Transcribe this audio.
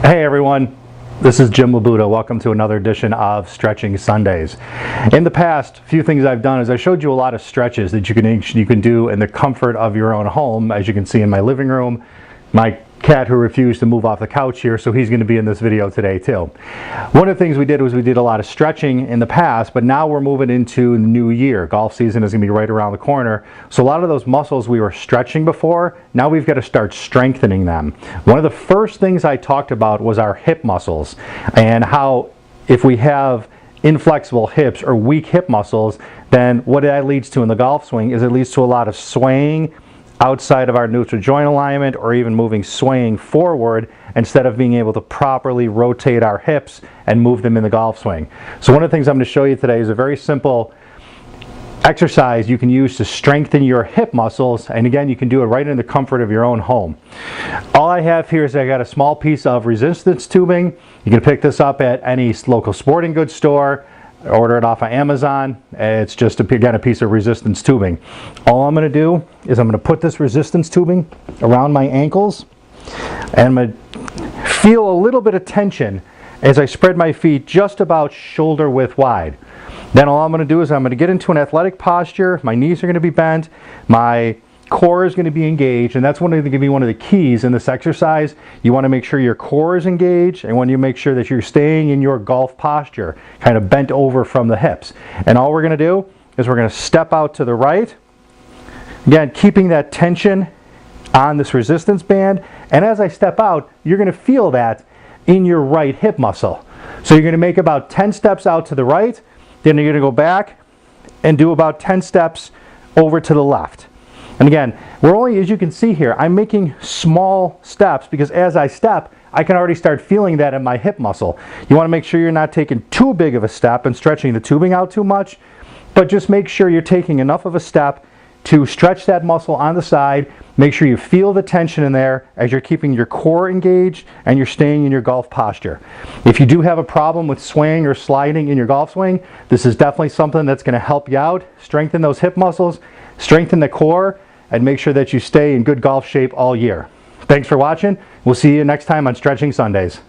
Hey everyone, this is Jim Labuda. Welcome to another edition of Stretching Sundays. In the past, a few things I've done is I showed you a lot of stretches that you can do in the comfort of your own home. As you can see in my living room, my cat who refused to move off the couch here, so he's going to be in this video today too. One of the things we did was we did a lot of stretching in the past, but now we're moving into the new year. Golf season is going to be right around the corner, so a lot of those muscles we were stretching before, now we've got to start strengthening them. One of the first things I talked about was our hip muscles and how if we have inflexible hips or weak hip muscles, then what that leads to in the golf swing is it leads to a lot of swaying outside of our neutral joint alignment, or even swaying forward instead of being able to properly rotate our hips and move them in the golf swing. So one of the things I'm going to show you today is a very simple exercise you can use to strengthen your hip muscles, and again, you can do it right in the comfort of your own home. All I have here is I got a small piece of resistance tubing. You can pick this up at any local sporting goods store. Order it off of Amazon. It's just again a piece of resistance tubing. All I'm going to do is I'm going to put this resistance tubing around my ankles, and I'm going to feel a little bit of tension as I spread my feet just about shoulder width wide. Then all I'm going to do is I'm going to get into an athletic posture. My knees are going to be bent. My core is going to be engaged, and that's going to be one of the keys in this exercise. You want to make sure your core is engaged, and when you make sure that you're staying in your golf posture, kind of bent over from the hips. And all we're going to do is we're going to step out to the right, again keeping that tension on this resistance band, and as I step out, you're going to feel that in your right hip muscle. So you're going to make about 10 steps out to the right, then you're going to go back and do about 10 steps over to the left. And again, we're only, as you can see here, I'm making small steps because as I step, I can already start feeling that in my hip muscle. You want to make sure you're not taking too big of a step and stretching the tubing out too much, but just make sure you're taking enough of a step to stretch that muscle on the side. Make sure you feel the tension in there as you're keeping your core engaged and you're staying in your golf posture. If you do have a problem with swaying or sliding in your golf swing, this is definitely something that's going to help you out. Strengthen those hip muscles, strengthen the core, and make sure that you stay in good golf shape all year. Thanks for watching. We'll see you next time on Stretching Sundays.